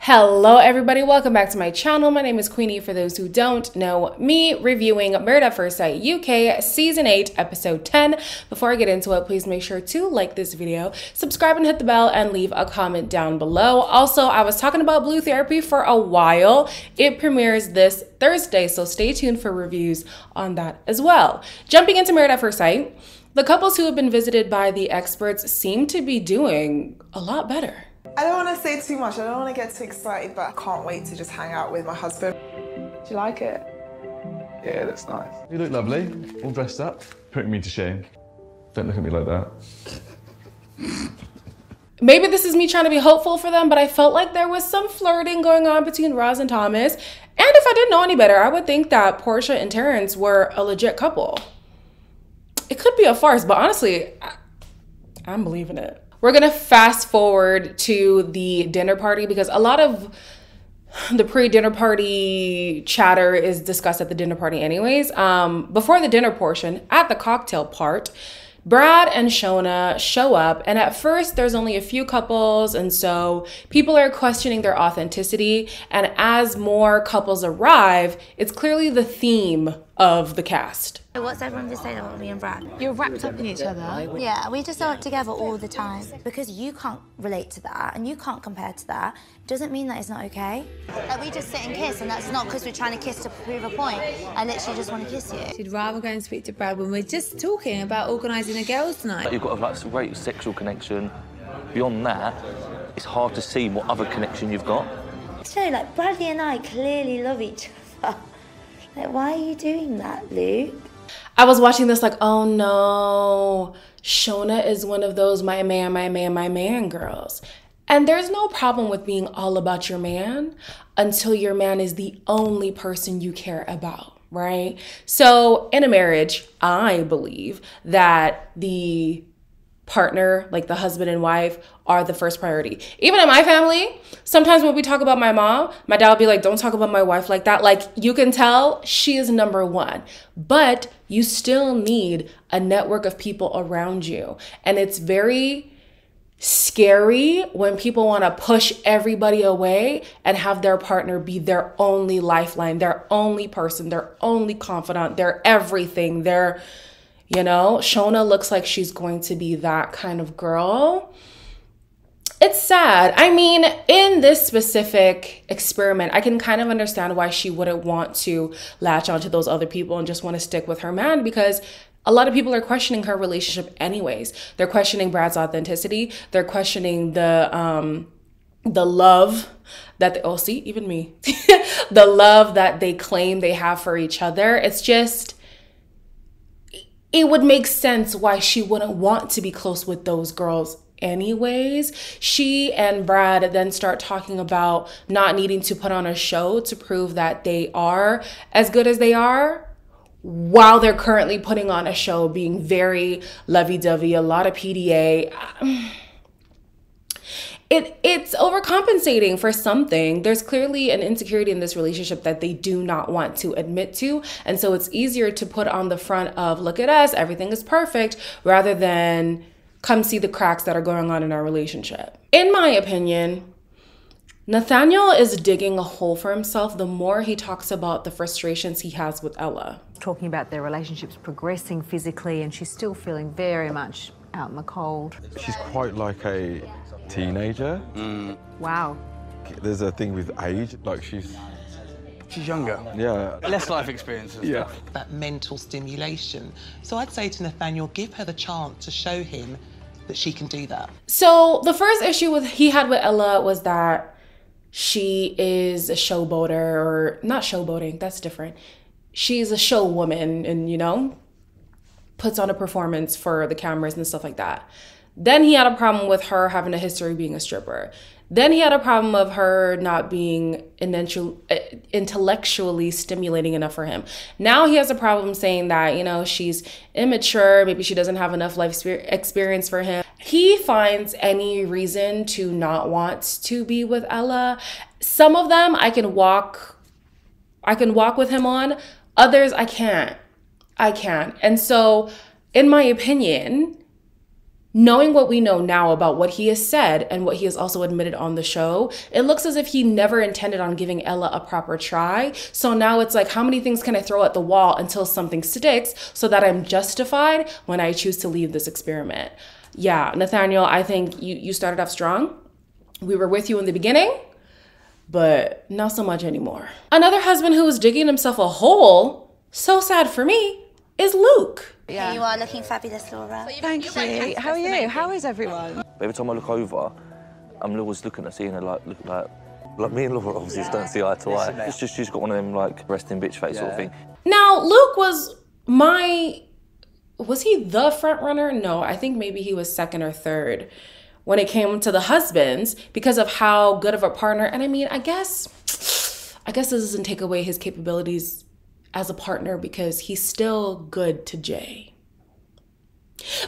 Hello everybody, welcome back to my channel. My name is Queenie for those who don't know me, reviewing Married at First Sight UK Season 8 Episode 10. Before I get into it, please make sure to like this video, subscribe and hit the bell, and leave a comment down below. Also, I was talking about Blue Therapy for a while. It premieres this Thursday, so stay tuned for reviews on that as well. Jumping into Married at First Sight, the couples who have been visited by the experts seem to be doing a lot better. I don't want to say too much, I don't want to get too excited, but I can't wait to just hang out with my husband. Do you like it? Yeah, that's nice. You look lovely, all dressed up. Putting me to shame. Don't look at me like that. Maybe this is me trying to be hopeful for them, but I felt like there was some flirting going on between Roz and Thomas. And if I didn't know any better, I would think that Portia and Terrence were a legit couple. It could be a farce, but honestly, I'm believing it. We're gonna fast forward to the dinner party because a lot of the pre-dinner party chatter is discussed at the dinner party anyways. Before the dinner portion, at the cocktail part, Brad and Shona show up, and at first there's only a few couples, and so people are questioning their authenticity. And as more couples arrive, it's clearly the theme of the cast. What's everyone just saying about me and Brad? You're wrapped up in each other. Yeah, we just aren't together all the time. Because you can't relate to that and you can't compare to that, doesn't mean that it's not okay. Like, we just sit and kiss, and that's not because we're trying to kiss to prove a point. I literally just want to kiss you. You'd rather go and speak to Brad when we're just talking about organising a girls' night. You've got like some great sexual connection. Beyond that, it's hard to see what other connection you've got. So, like, Bradley and I clearly love each other. Like, why are you doing that, Luke? I was watching this like, oh no, Shona is one of those my man girls. And there's no problem with being all about your man until your man is the only person you care about, right? So in a marriage, I believe that the partner, like the husband and wife, are the first priority. Even in my family, sometimes when we talk about my mom, my dad will be like, don't talk about my wife like that. Like, you can tell she is number one, but you still need a network of people around you. And it's very scary when people want to push everybody away and have their partner be their only lifeline, their only person, their only confidant, their everything, their, you know, Shona looks like she's going to be that kind of girl. It's sad. I mean, in this specific experiment, I can kind of understand why she wouldn't want to latch onto those other people and just want to stick with her man, because a lot of people are questioning her relationship anyways. They're questioning Brad's authenticity. They're questioning the love that they, oh, see, even me, the love that they claim they have for each other. It's just, it would make sense why she wouldn't want to be close with those girls anyways. She and Brad then start talking about not needing to put on a show to prove that they are as good as they are, while they're currently putting on a show, being very lovey-dovey, a lot of PDA. It's overcompensating for something. There's clearly an insecurity in this relationship that they do not want to admit to. And so it's easier to put on the front of, look at us, everything is perfect, rather than come see the cracks that are going on in our relationship. In my opinion, Nathaniel is digging a hole for himself the more he talks about the frustrations he has with Ella. Talking about their relationships progressing physically, and she's still feeling very much out in the cold. She's quite like a teenager. Wow. There's a thing with age, like she's younger. Yeah. Less life experience and Yeah. stuff. That mental stimulation. So I'd say to Nathaniel, give her the chance to show him that she can do that. So the first issue he had with Ella was that she is a showboater, or not showboating, that's different. She's a show woman and, you know, puts on a performance for the cameras and stuff like that. Then he had a problem with her having a history of being a stripper. Then he had a problem of her not being intellectually stimulating enough for him. Now he has a problem saying that, you know, she's immature, maybe she doesn't have enough life experience for him. He finds any reason to not want to be with Ella. Some of them I can walk with him on, others I can't. And so, in my opinion, knowing what we know now about what he has said and what he has also admitted on the show, it looks as if he never intended on giving Ella a proper try. So now it's like, how many things can I throw at the wall until something sticks so that I'm justified when I choose to leave this experiment? Yeah, Nathaniel, I think you started off strong. We were with you in the beginning, but not so much anymore. Another husband who was digging himself a hole, so sad for me, is Luke. Yeah. You are looking fabulous, Laura. Thank you. How are you? How is everyone? Every time I look over, I'm always looking at seeing her like me and Laura obviously just don't see eye to eye. It's just she's got one of them like resting bitch face sort of thing. Now, Luke was he the front runner? No, I think maybe he was second or third when it came to the husbands because of how good of a partner. And I mean, I guess this doesn't take away his capabilities as a partner because he's still good to Jay.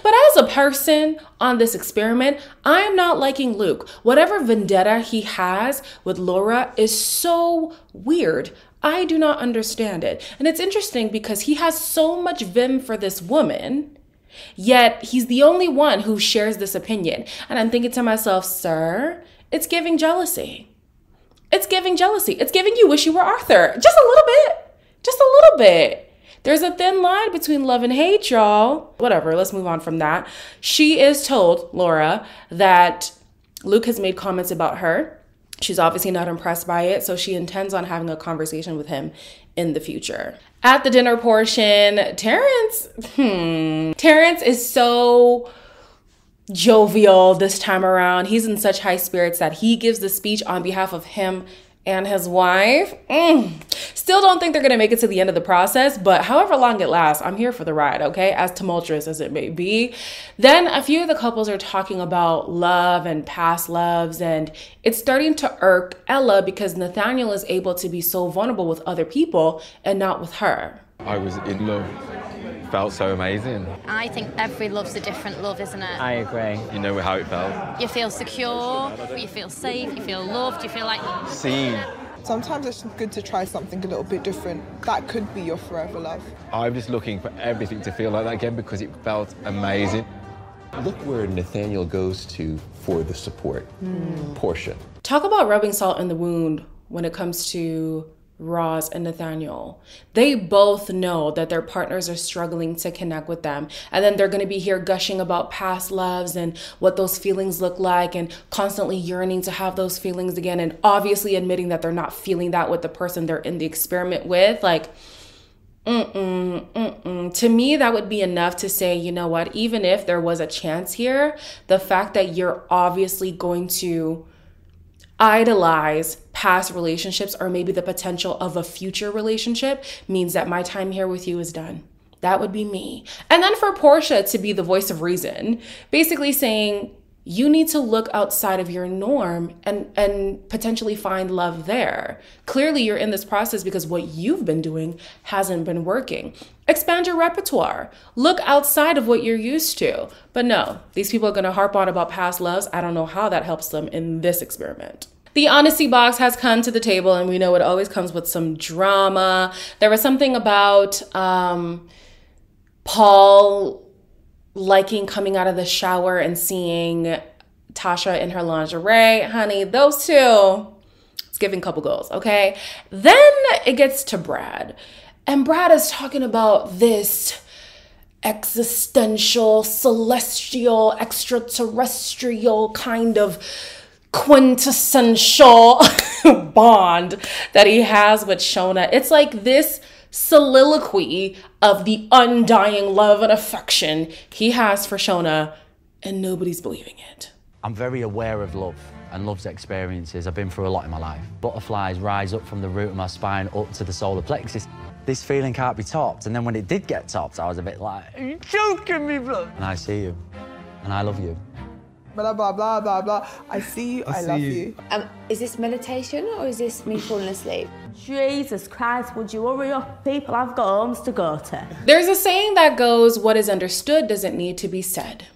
But as a person on this experiment, I'm not liking Luke. Whatever vendetta he has with Laura is so weird. I do not understand it. And it's interesting because he has so much vim for this woman, yet he's the only one who shares this opinion. And I'm thinking to myself, sir, it's giving jealousy. It's giving jealousy. It's giving you wish you were Arthur. Just a little bit. Just a little bit. There's a thin line between love and hate, y'all. Whatever, let's move on from that. She is told, Laura, that Luke has made comments about her. She's obviously not impressed by it, so she intends on having a conversation with him in the future. At the dinner portion, Terrence is so jovial this time around. He's in such high spirits that he gives the speech on behalf of him and his wife. Still don't think they're gonna make it to the end of the process, but however long it lasts, I'm here for the ride, okay? As tumultuous as it may be. Then a few of the couples are talking about love and past loves, and it's starting to irk Ella because Nathaniel is able to be so vulnerable with other people and not with her. I was in love. Felt so amazing. I think every love's a different love, isn't it? I agree. You know how it felt. You feel secure, you feel safe, you feel loved, you feel like... Seen. Sometimes it's good to try something a little bit different. That could be your forever love. I'm just looking for everything to feel like that again because it felt amazing. Look where Nathaniel goes to for the support. Portia. Talk about rubbing salt in the wound when it comes to Roz and Nathaniel. They both know that their partners are struggling to connect with them. And then they're going to be here gushing about past loves and what those feelings look like and constantly yearning to have those feelings again and obviously admitting that they're not feeling that with the person they're in the experiment with. Like, To me, that would be enough to say, you know what, even if there was a chance here, the fact that you're obviously going to idolize past relationships or maybe the potential of a future relationship means that my time here with you is done. That would be me. And then for Portia to be the voice of reason, basically saying you need to look outside of your norm and potentially find love there. Clearly you're in this process because what you've been doing hasn't been working. Expand your repertoire. Look outside of what you're used to. But no, these people are going to harp on about past loves. I don't know how that helps them in this experiment. The honesty box has come to the table, and we know it always comes with some drama. There was something about Paul liking coming out of the shower and seeing Tasha in her lingerie. Honey, those two, it's giving couple goals, okay? Then it gets to Brad. And Brad is talking about this existential, celestial, extraterrestrial kind of quintessential bond that he has with Shona. It's like this soliloquy of the undying love and affection he has for Shona, and nobody's believing it. I'm very aware of love and love's experiences. I've been through a lot in my life. Butterflies rise up from the root of my spine up to the solar plexus. This feeling can't be topped, and then when it did get topped, I was a bit like, are you joking me, bro? And I see you, and I love you. Blah, blah, blah, blah, blah. I see you, I love you. Is this meditation or is this me falling asleep? Jesus Christ, would you hurry up? People, I've got homes to go to. There's a saying that goes, what is understood doesn't need to be said.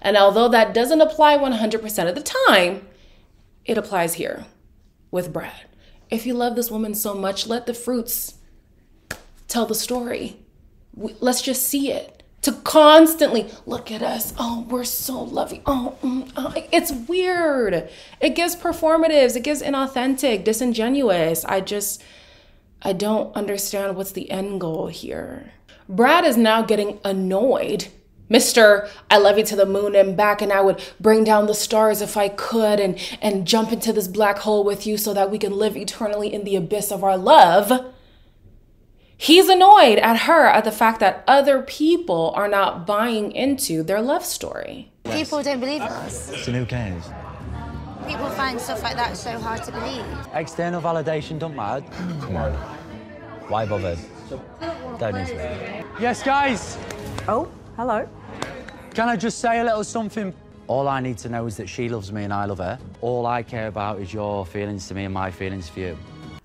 And although that doesn't apply 100% of the time, it applies here with Brad. If you love this woman so much, let the fruits tell the story. Let's just see it. to constantly look at us. Oh, we're so loving. It's weird. It gives performatives. It gives inauthentic, disingenuous. I don't understand what's the end goal here. Brad is now getting annoyed. Mr. I love you to the moon and back, and I would bring down the stars if I could, and jump into this black hole with you so that we can live eternally in the abyss of our love. He's annoyed at her, at the fact that other people are not buying into their love story. People don't believe us. So who cares? People find stuff like that so hard to believe. External validation don't matter. Come on. Why bother? Don't need to. Yes, guys. Oh, hello. Can I just say a little something? All I need to know is that she loves me and I love her. All I care about is your feelings to me and my feelings for you.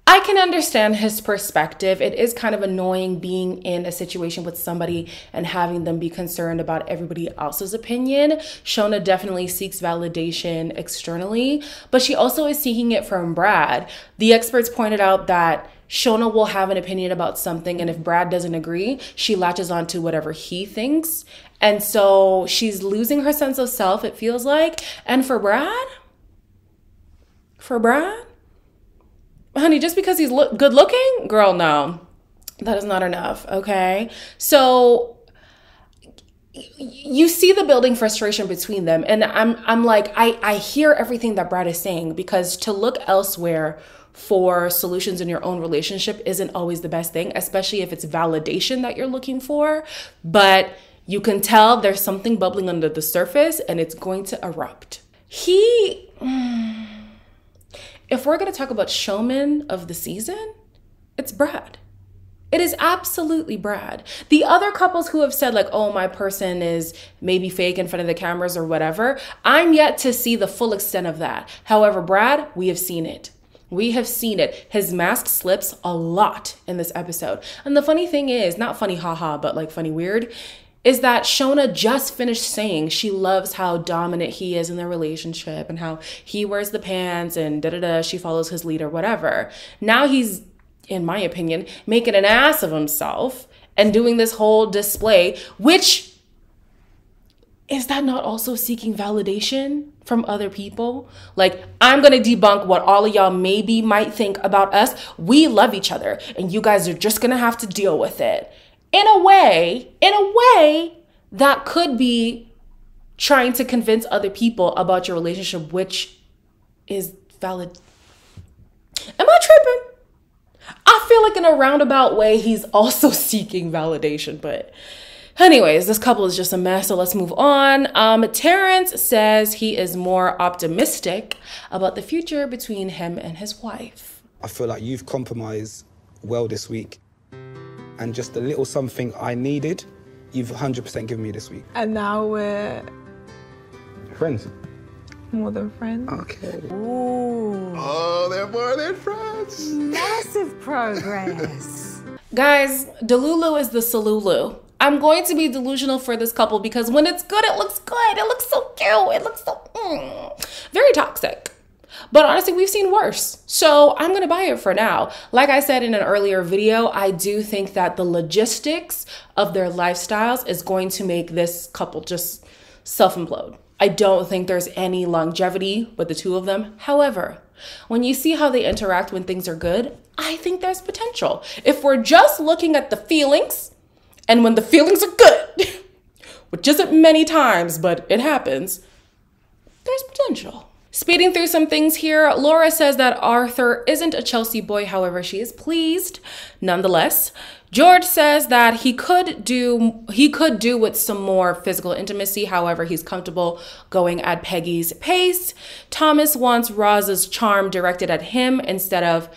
I can understand his perspective. It is kind of annoying being in a situation with somebody and having them be concerned about everybody else's opinion. Shona definitely seeks validation externally, but she also is seeking it from Brad. The experts pointed out that Shona will have an opinion about something, and if Brad doesn't agree, she latches on to whatever he thinks. And so she's losing her sense of self, it feels like. And for Brad, honey, just because he's good looking? Girl, no. That is not enough, okay? So you see the building frustration between them. And I'm like, I hear everything that Brad is saying, because to look elsewhere for solutions in your own relationship isn't always the best thing, especially if it's validation that you're looking for. But you can tell there's something bubbling under the surface and it's going to erupt. If we're going to talk about showman of the season, it's Brad. It is absolutely Brad. The other couples who have said like, oh, my person is maybe fake in front of the cameras or whatever, I'm yet to see the full extent of that. However, Brad, we have seen it. We have seen it. His mask slips a lot in this episode. And the funny thing is, not funny haha, but like funny weird, is that Shona just finished saying she loves how dominant he is in their relationship and how he wears the pants and she follows his lead or whatever. Now he's, in my opinion, making an ass of himself and doing this whole display, which, is that not also seeking validation from other people? Like, I'm gonna debunk what all of y'all maybe might think about us. We love each other and you guys are just gonna have to deal with it. In a way, that could be trying to convince other people about your relationship, which is valid. Am I tripping? I feel like in a roundabout way, he's also seeking validation. But anyways, this couple is just a mess, so let's move on. Terrence says he is more optimistic about the future between him and his wife. I feel like you've compromised well this week. And just a little something I needed, you've 100% given me this week. And now we're friends. More than friends. Okay. Ooh. Oh, they're more than friends. Massive progress. Guys, Delulu is the Salulu. I'm going to be delusional for this couple because when it's good, it looks good. It looks so cute. It looks so very toxic. But honestly, we've seen worse. So I'm going to buy it for now. Like I said in an earlier video, I do think that the logistics of their lifestyles is going to make this couple just self-implode. I don't think there's any longevity with the two of them. However, when you see how they interact when things are good, I think there's potential. If we're just looking at the feelings, and when the feelings are good, which isn't many times, but it happens, there's potential. Speeding through some things here, Laura says that Arthur isn't a Chelsea boy, however, she is pleased nonetheless. George says that he could do with some more physical intimacy, however, he's comfortable going at Peggy's pace. Thomas wants Roz's charm directed at him instead of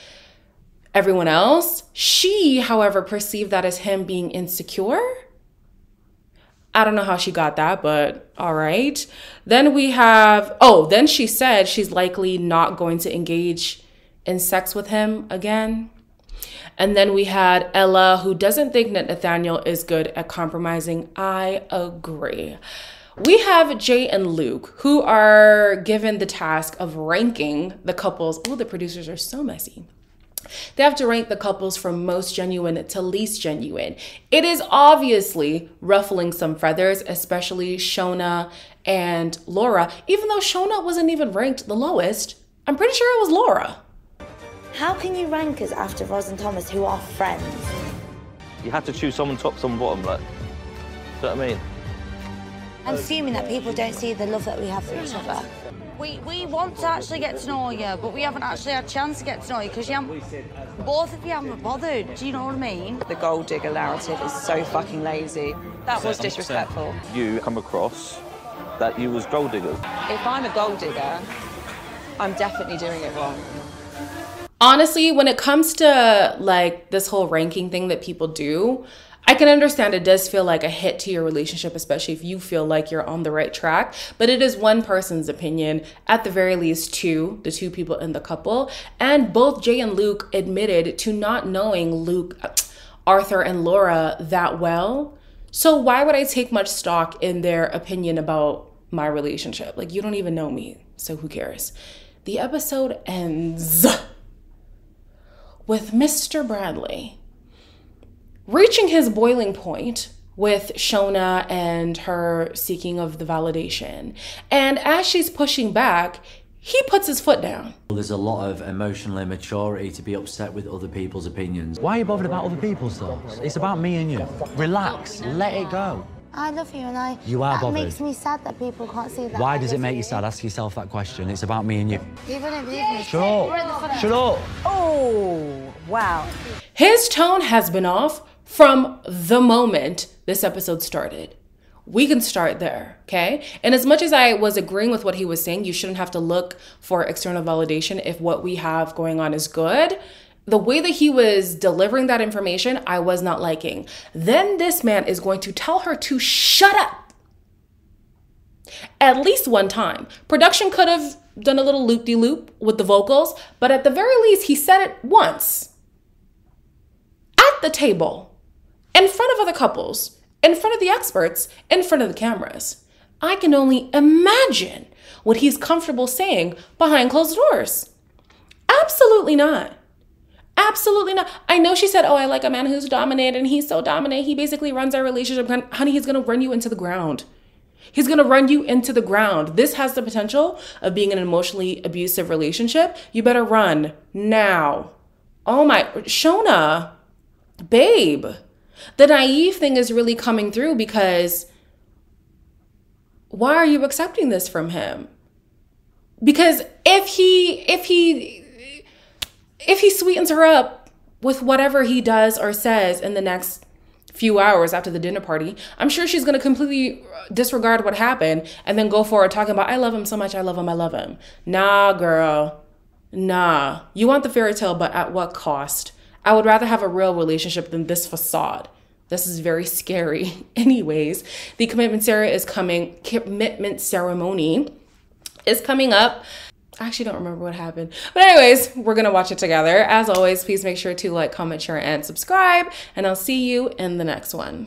everyone else. She, however, perceived that as him being insecure. I don't know how she got that, but all right. Then we have, then she said she's likely not going to engage in sex with him again. And then we had Ella, who doesn't think that Nathaniel is good at compromising. I agree. We have Jay and Luke, who are given the task of ranking the couples. Oh, the producers are so messy. They have to rank the couples from most genuine to least genuine. It is obviously ruffling some feathers, especially Shona and Laura. Even though Shona wasn't even ranked the lowest, I'm pretty sure it was Laura. How can you rank us after Roz and Thomas, who are friends? You have to choose someone top, someone bottom, like. Do you know what I mean? I'm assuming that people don't see the love that we have for each other. We want to actually get to know you, but we haven't actually had a chance to get to know you because both of you haven't bothered. Do you know what I mean? The gold digger narrative is so fucking lazy. That was disrespectful. You come across that you was gold diggers. If I'm a gold digger, I'm definitely doing it wrong. Honestly, when it comes to like this whole ranking thing that people do, I can understand it does feel like a hit to your relationship, especially if you feel like you're on the right track. But it is one person's opinion, at the very least the two people in the couple. And both Jay and Luke admitted to not knowing Arthur and Laura that well. So why would I take much stock in their opinion about my relationship? Like, you don't even know me, so who cares? The episode ends with Mr. Bradley reaching his boiling point with Shona and her seeking of the validation. And as she's pushing back, he puts his foot down. There's a lot of emotional immaturity to be upset with other people's opinions. Why are you bothered about other people's thoughts? It's about me and you. Relax, let it go. I love you, and You are bothered. That makes me sad that people can't see that. Why does it make you sad? Ask yourself that question. It's about me and you. People don't believe me. Shut up. Shut up. Oh, wow. His tone has been off from the moment this episode started. We can start there, okay? And as much as I was agreeing with what he was saying, you shouldn't have to look for external validation if what we have going on is good. The way that he was delivering that information, I was not liking. Then this man is going to tell her to shut up at least one time. Production could have done a little loop-de-loop with the vocals, but at the very least, he said it once at the table, in front of other couples, in front of the experts, in front of the cameras. I can only imagine what he's comfortable saying behind closed doors. Absolutely not. Absolutely not. I know she said, oh, I like a man who's dominant and he's so dominant. He basically runs our relationship. Honey, he's going to run you into the ground. He's going to run you into the ground. This has the potential of being an emotionally abusive relationship. You better run now. Oh my, Shona, babe. The naive thing is really coming through because why are you accepting this from him? Because if he sweetens her up with whatever he does or says in the next few hours after the dinner party, I'm sure she's going to completely disregard what happened and then go forward talking about, I love him so much, I love him, I love him. Nah, girl. Nah. You want the fairy tale, but at what cost? I would rather have a real relationship than this facade. This is very scary. Anyways, the commitment ceremony is coming up. I actually don't remember what happened. But anyways, we're going to watch it together. As always, please make sure to like, comment, share, and subscribe. And I'll see you in the next one.